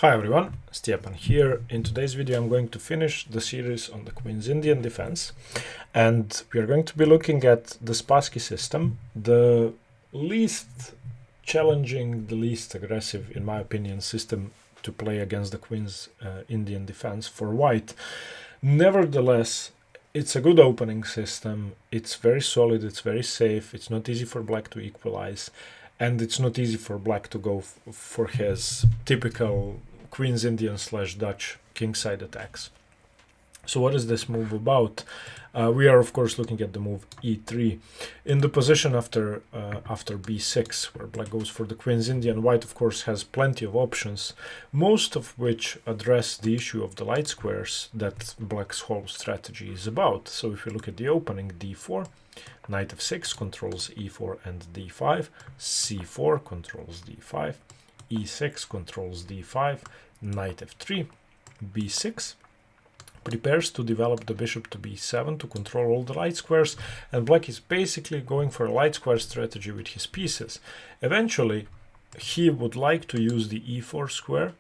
Hi everyone, Stepan here. In today's video I'm going to finish the series on the Queen's Indian defense, and we are going to be looking at the Spassky system, the least challenging, the least aggressive, in my opinion, system to play against the Queen's Indian defense for white. Nevertheless, it's a good opening system, it's very solid, it's very safe, it's not easy for black to equalize, and it's not easy for black to go for his typical Queen's Indian / Dutch kingside attacks. So what is this move about? We are of course looking at the move e3 in the position after b6, where black goes for the Queen's Indian. White of course has plenty of options, most of which address the issue of the light squares that black's whole strategy is about. So if you look at the opening, d4, knight f6 controls e4 and d5, c4 controls d5, e6 controls d5, knight f3, b6 prepares to develop the bishop to b7 to control all the light squares, and black is basically going for a light square strategy with his pieces. Eventually, he would like to use the e4 square.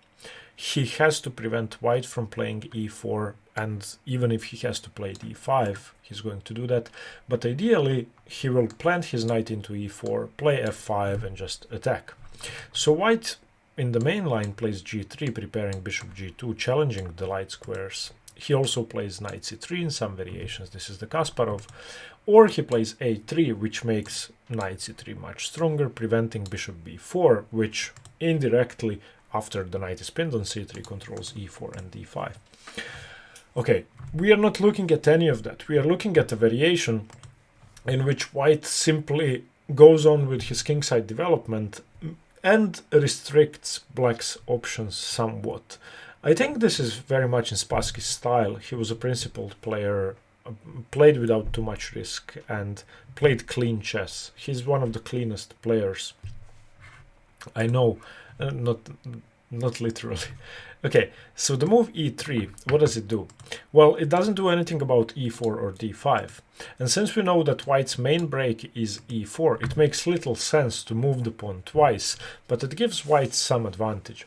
He has to prevent white from playing e4, and even if he has to play d5, he's going to do that. But ideally, he will plant his knight into e4, play f5, and just attack. So white in the main line plays g3, preparing bishop g2, challenging the light squares. He also plays knight c3 in some variations. This is the Kasparov. Or he plays a3, which makes knight c3 much stronger, preventing bishop b4, which indirectly, after the knight is pinned on c3, controls e4 and d5. Okay, we are not looking at any of that. We are looking at a variation in which white simply goes on with his kingside development and restricts black's options somewhat. I think this is very much in Spassky's style. He was a principled player, played without too much risk, and played clean chess. He's one of the cleanest players I know, not literally. Okay, so the move e3, what does it do? Well, it doesn't do anything about e4 or d5. And since we know that white's main break is e4, it makes little sense to move the pawn twice, but it gives white some advantage.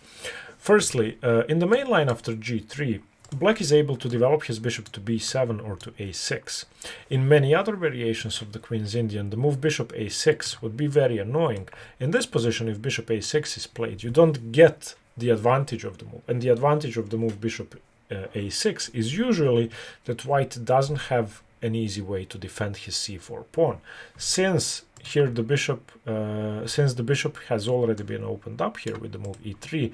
Firstly, in the main line after g3, black is able to develop his bishop to b7 or to a6. In many other variations of the Queen's Indian, the move bishop a6 would be very annoying. In this position, if bishop a6 is played, you don't get the advantage of the move. And the advantage of the move bishop a6 is usually that white doesn't have an easy way to defend his c4 pawn. Since here the bishop has already been opened up here with the move e3,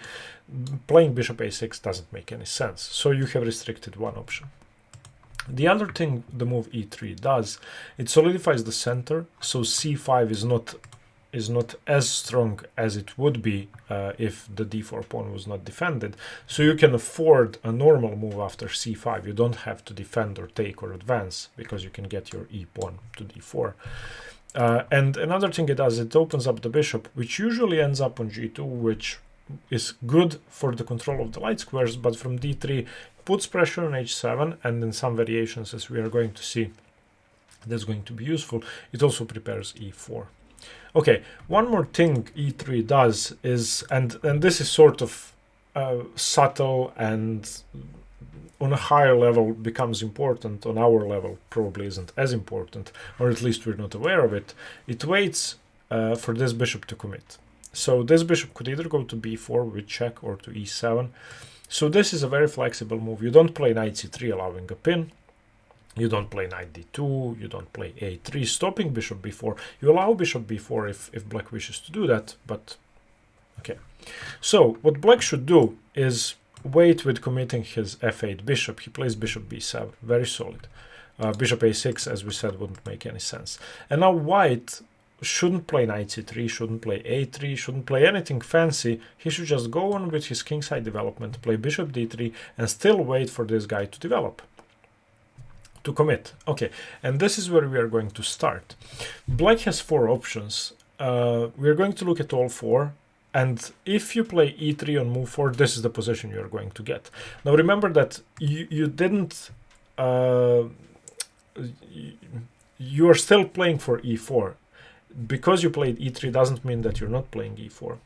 playing bishop a6 doesn't make any sense. So you have restricted one option. The other thing the move e3 does, it solidifies the center, so c5 is not as strong as it would be if the d4 pawn was not defended. So you can afford a normal move after c5. You don't have to defend or take or advance, because you can get your e pawn to d4. And another thing it does, it opens up the bishop, which usually ends up on g2, which is good for the control of the light squares, but from d3 puts pressure on h7, and in some variations, as we are going to see, that's going to be useful. It also prepares e4. Okay, one more thing e3 does is, and this is sort of subtle and on a higher level becomes important, on our level probably isn't as important, or at least we're not aware of it. It waits for this bishop to commit. So this bishop could either go to b4 with check or to e7. So this is a very flexible move. You don't play knight c3 allowing a pin. You don't play knight d2, you don't play a3, stopping bishop b4. You allow bishop b4 if black wishes to do that, but okay. So what black should do is wait with committing his f8 bishop. He plays bishop b7, very solid. Bishop a6, as we said, wouldn't make any sense. And now white shouldn't play knight c3, shouldn't play a3, shouldn't play anything fancy. He should just go on with his kingside development, play bishop d3, and still wait for this guy to develop, to commit. Okay, and this is where we are going to start. Black has four options. We are going to look at all four, and if you play e3 on move 4, this is the position you are going to get. Now remember that you didn't you are still playing for e4. Because you played e3 doesn't mean that you're not playing e4.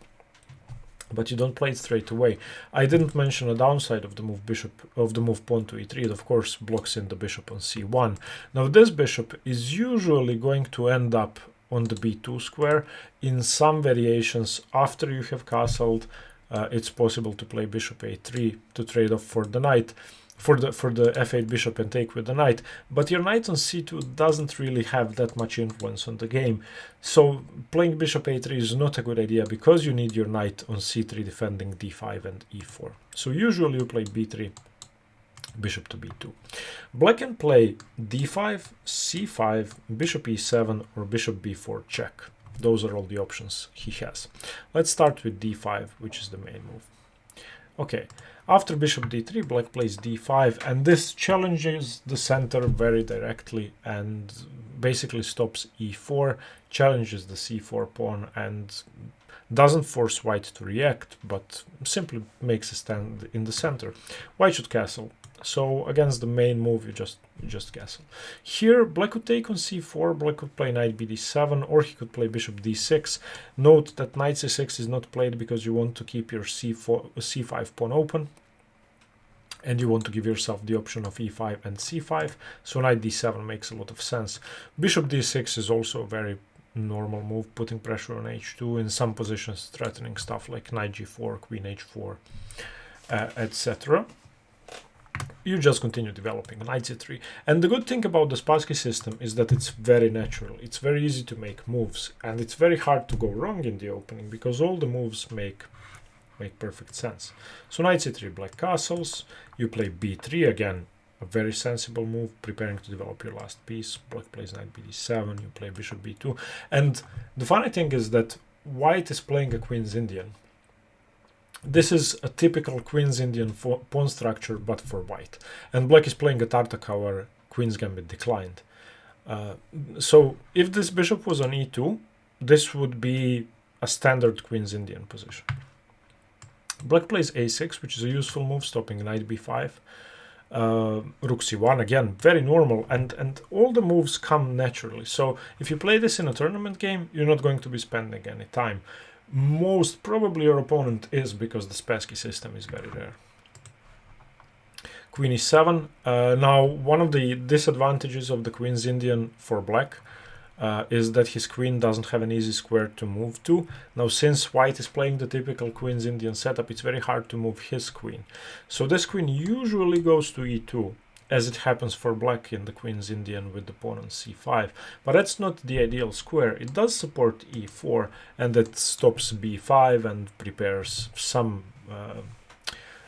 but you don't play it straight away. I didn't mention a downside of the move pawn to e3. It of course blocks in the bishop on c1. Now this bishop is usually going to end up on the b2 square. In some variations, after you have castled, it's possible to play bishop a3 to trade off for the knight, for the f8 bishop and take with the knight, but your knight on c2 doesn't really have that much influence on the game, so playing bishop a3 is not a good idea because you need your knight on c3 defending d5 and e4. So usually you play b3, bishop to b2. Black can play d5, c5, bishop e7, or bishop b4 check. Those are all the options he has. Let's start with d5, which is the main move. Okay, after bishop d3, black plays d5, and this challenges the center very directly and basically stops e4, challenges the c4 pawn, and doesn't force white to react, but simply makes a stand in the center. White should castle. So against the main move, you just castle. Here, black could take on c4, black could play knight bd7, or he could play bishop d6. Note that knight c6 is not played because you want to keep your c5 pawn open, and you want to give yourself the option of e5 and c5, so knight d7 makes a lot of sense. Bishop d6 is also a very normal move, putting pressure on h2, in some positions threatening stuff like knight g4, queen h4, etc. You just continue developing knight c3. And the good thing about the Spassky system is that it's very natural. It's very easy to make moves, and it's very hard to go wrong in the opening because all the moves make perfect sense. So knight c3, black castles. You play b3 again, a very sensible move, preparing to develop your last piece. Black plays knight bd7. You play bishop b2. And the funny thing is that white is playing a Queen's Indian. This is a typical Queen's Indian pawn structure, but for white. And black is playing a Tartak, where Queen's Gambit declined. So if this bishop was on e2, this would be a standard Queen's Indian position. Black plays a6, which is a useful move, stopping knight b5. Rook c1, again, very normal, and all the moves come naturally. So if you play this in a tournament game, you're not going to be spending any time. Most probably your opponent is, because the Spassky system is very rare. Queen e7. Now, one of the disadvantages of the Queen's Indian for black is that his queen doesn't have an easy square to move to. Now, since white is playing the typical Queen's Indian setup, it's very hard to move his queen. So this queen usually goes to e2, as it happens for black in the Queen's Indian with the pawn on c5. But that's not the ideal square. It does support e4, and it stops b5 and prepares some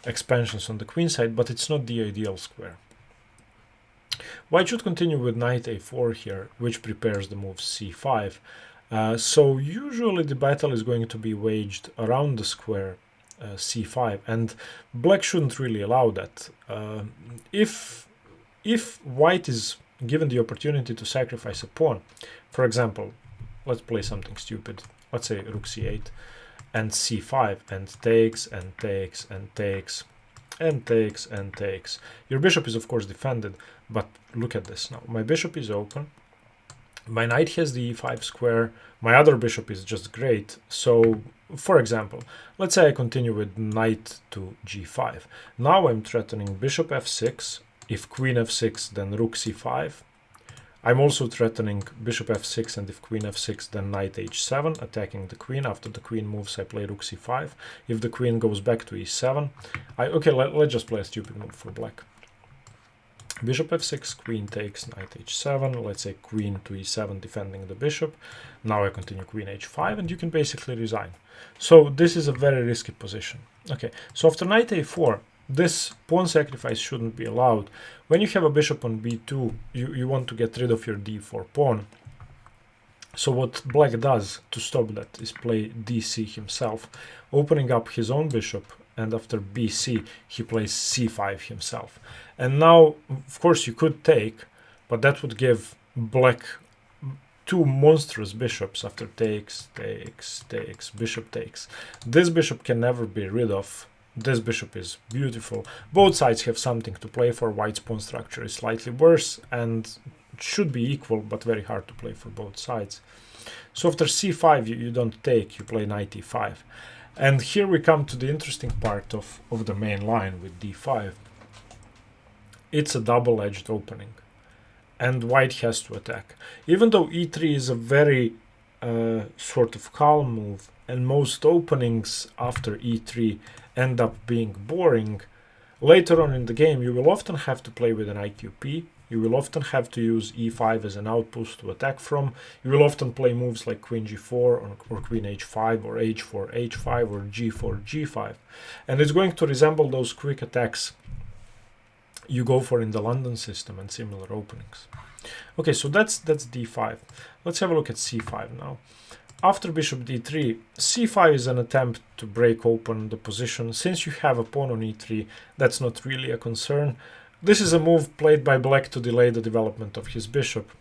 expansions on the queen side, but it's not the ideal square. White should continue with knight a4 here, which prepares the move c5. So usually the battle is going to be waged around the square c5, and black shouldn't really allow that. If white is given the opportunity to sacrifice a pawn, for example, let's play something stupid, let's say rook c8 and c5, and takes and takes and takes and takes and takes. Your bishop is of course defended, but look at this now. My bishop is open, my knight has the e5 square, my other bishop is just great. So for example, let's say I continue with knight to g5. Now I'm threatening bishop f6. If queen f6, then rook c5. I'm also threatening bishop f6, and if queen f6, then knight h7, attacking the queen. After the queen moves, I play rook c5. If the queen goes back to e7, let's just play a stupid move for black. Bishop f6, queen takes, knight h7, let's say queen to e7, defending the bishop. Now I continue queen h5, and you can basically resign. So this is a very risky position. Okay, so after knight a4, this pawn sacrifice shouldn't be allowed. When you have a bishop on b2, you want to get rid of your d4 pawn. So what black does to stop that is play dc himself, opening up his own bishop, and after bc, he plays c5 himself. And now, of course, you could take, but that would give black two monstrous bishops after takes, takes, takes, bishop takes. This bishop can never be rid of. This bishop is beautiful. Both sides have something to play for. White's pawn structure is slightly worse and should be equal, but very hard to play for both sides. So after c5, you don't take, you play knight e5. And here we come to the interesting part of the main line with d5. It's a double-edged opening, and white has to attack. Even though e3 is a very sort of calm move, and most openings after e3 end up being boring, later on in the game you will often have to play with an IQP. You will often have to use e5 as an outpost to attack from. You will often play moves like queen g4 or queen h5 or h4 h5 or g4 g5. And it's going to resemble those quick attacks you go for in the London system and similar openings. Okay, so that's d5. Let's have a look at c5 now. After bishop d3, c5 is an attempt to break open the position. Since you have a pawn on e3, that's not really a concern. This is a move played by black to delay the development of his bishop,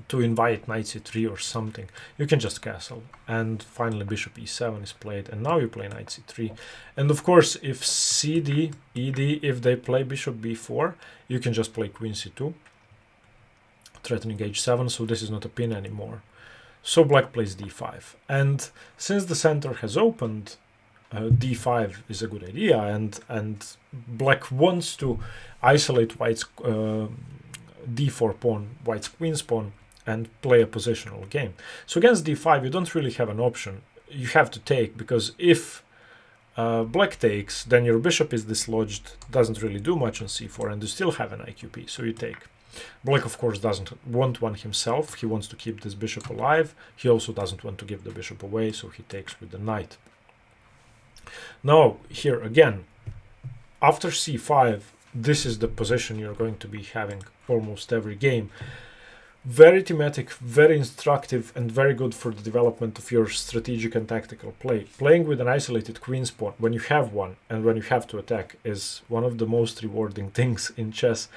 to invite knight c3 or something. You can just castle. And finally bishop e7 is played, and now you play knight c3. And of course, if cd, ed, if they play bishop b4, you can just play queen c2, threatening h7, so this is not a pin anymore. So black plays d5. And since the center has opened, d5 is a good idea, and black wants to isolate white's d4 pawn, white's queen's pawn, and play a positional game. So against d5 you don't really have an option. You have to take, because if black takes, then your bishop is dislodged, doesn't really do much on c4, and you still have an IQP, so you take. Black of course doesn't want one himself, he wants to keep this bishop alive. He also doesn't want to give the bishop away, so he takes with the knight. Now here again, after c5, this is the position you're going to be having almost every game. Very thematic, very instructive, and very good for the development of your strategic and tactical play. Playing with an isolated queen's pawn, when you have one and when you have to attack, is one of the most rewarding things in chess.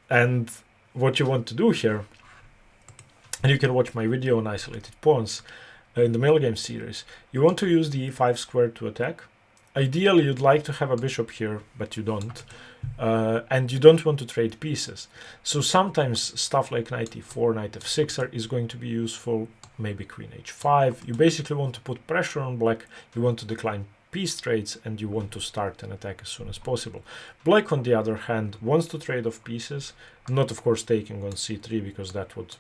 And what you want to do here, and you can watch my video on isolated pawns in the mail game series, you want to use the e5 square to attack. Ideally, you'd like to have a bishop here, but you don't. And you don't want to trade pieces. So sometimes stuff like knight e4, knight f6 is going to be useful, maybe queen h5. You basically want to put pressure on black, you want to decline piece trades, and you want to start an attack as soon as possible. Black, on the other hand, wants to trade off pieces, not of course taking on c3, because that would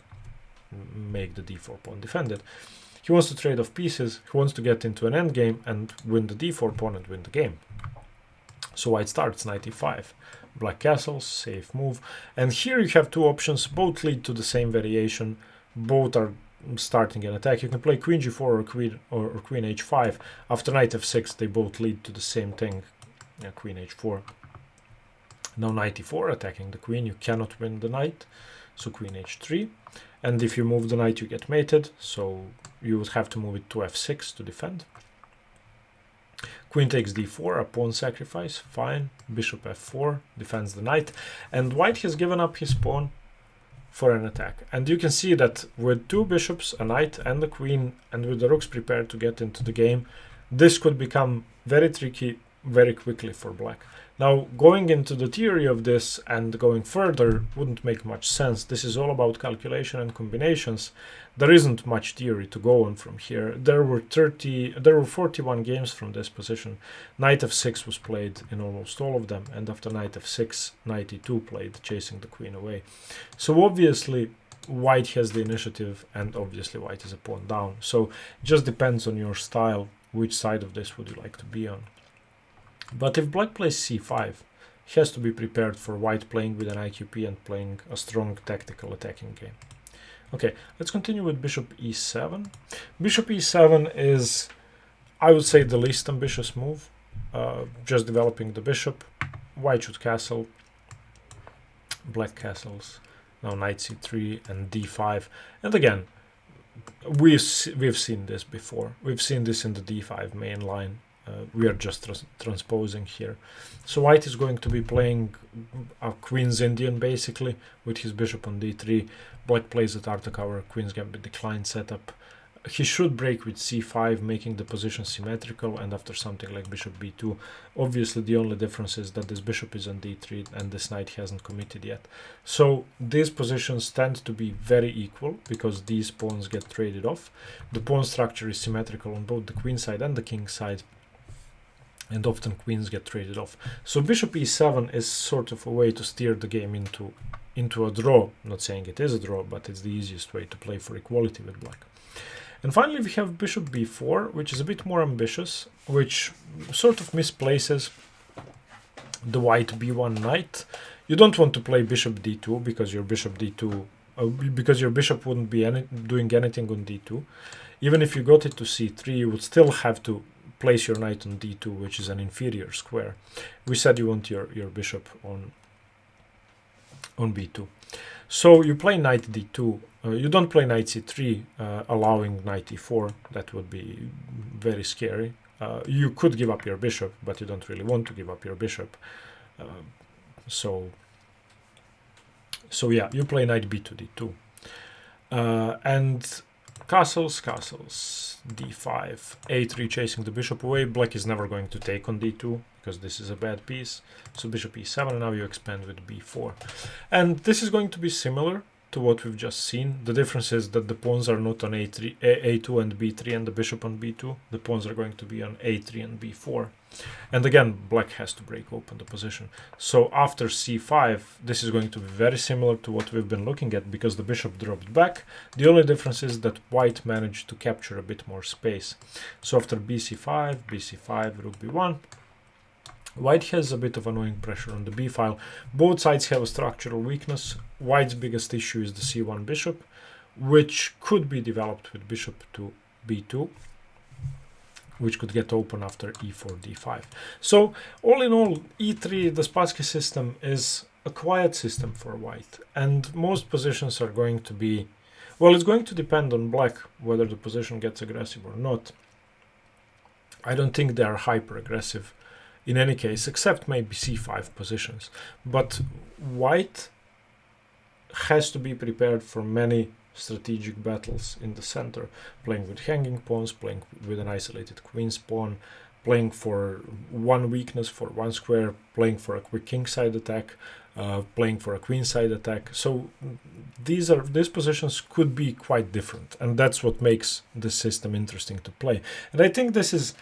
make the d4 pawn defended. He wants to trade off pieces, he wants to get into an endgame and win the d4 pawn and win the game. So white starts knight e5, black castles, safe move, and here you have two options, both lead to the same variation, both are starting an attack. You can play queen g4 or queen h5. After knight f6 they both lead to the same thing, queen h4. Now knight e4, attacking the queen, you cannot win the knight, so queen h3. And if you move the knight you get mated, so you would have to move it to f6 to defend. Queen takes d4, a pawn sacrifice, fine. Bishop f4 defends the knight, and white has given up his pawn for an attack. And you can see that with two bishops, a knight and a queen, and with the rooks prepared to get into the game, this could become very tricky very quickly for black. Now, going into the theory of this and going further wouldn't make much sense. This is all about calculation and combinations. There isn't much theory to go on from here. There were 41 games from this position. Knight f6 was played in almost all of them, and after knight f6, knight e2 played, chasing the queen away. So obviously white has the initiative, and obviously white is a pawn down. So it just depends on your style, which side of this would you like to be on. But if black plays c5, he has to be prepared for white playing with an IQP and playing a strong tactical attacking game. Okay, let's continue with bishop e7. Bishop e7 is, I would say, the least ambitious move. Just developing the bishop. White should castle. Black castles. Now knight c3 and d5. And again, we've seen this before. We've seen this in the d5 main line. We are just transposing here. So white is going to be playing a Queen's Indian basically with his bishop on d3. Black plays at Artakower, Queen's Gambit decline setup. he should break with c5, making the position symmetrical, and after something like bishop b2, obviously the only difference is that this bishop is on d3 and this knight hasn't committed yet. So these positions tend to be very equal because these pawns get traded off. The pawn structure is symmetrical on both the queen side and the king side, and often queens get traded off. So bishop e7 is sort of a way to steer the game into a draw. I'm not saying it is a draw, but it's the easiest way to play for equality with black. And finally, we have bishop b4, which is a bit more ambitious, which sort of misplaces the white b1 knight. You don't want to play bishop d2 because your bishop d2, because your bishop wouldn't be doing anything on d2. Even if you got it to c3, you would still have to place your knight on d2, which is an inferior square. We said you want your bishop on b2. So you play knight d2. You don't play knight c3, allowing knight e4. That would be very scary. You could give up your bishop, but you don't really want to give up your bishop. So yeah, you play knight b2, d2. And castles, d5, a3 chasing the bishop away. Black is never going to take on d2 because this is a bad piece. So bishop e7, and now you expand with b4. And this is going to be similar to what we've just seen. The difference is that the pawns are not on a2 and b3 and the bishop on b2. The pawns are going to be on a3 and b4. And again, black has to break open the position. So after c5, this is going to be very similar to what we've been looking at because the bishop dropped back. The only difference is that white managed to capture a bit more space. So after bc5, rook b1, white has a bit of annoying pressure on the b file. Both sides have a structural weakness. White's biggest issue is the c1 bishop, which could be developed with bishop to b2, which could get open after e4, d5. So all in all, e3, the Spassky system, is a quiet system for white. And most positions are going to be, well, it's going to depend on black whether the position gets aggressive or not. I don't think they are hyper aggressive in any case, except maybe c5 positions. But white has to be prepared for many strategic battles in the center, playing with hanging pawns, playing with an isolated queen's pawn, playing for one weakness for one square, playing for a quick kingside attack, playing for a queenside attack. So these positions could be quite different, and that's what makes the system interesting to play. And I think this is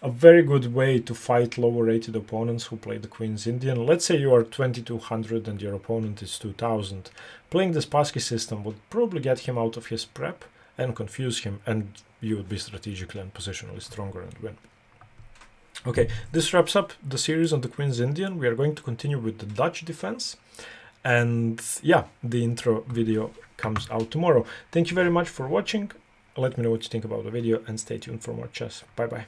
a very good way to fight lower rated opponents who play the Queen's Indian. Let's say you are 2200 and your opponent is 2000. Playing the Spassky system would probably get him out of his prep and confuse him, and you would be strategically and positionally stronger and win. Okay, this wraps up the series on the Queen's Indian. We are going to continue with the Dutch defense. And yeah, the intro video comes out tomorrow. Thank you very much for watching. Let me know what you think about the video and stay tuned for more chess. Bye bye.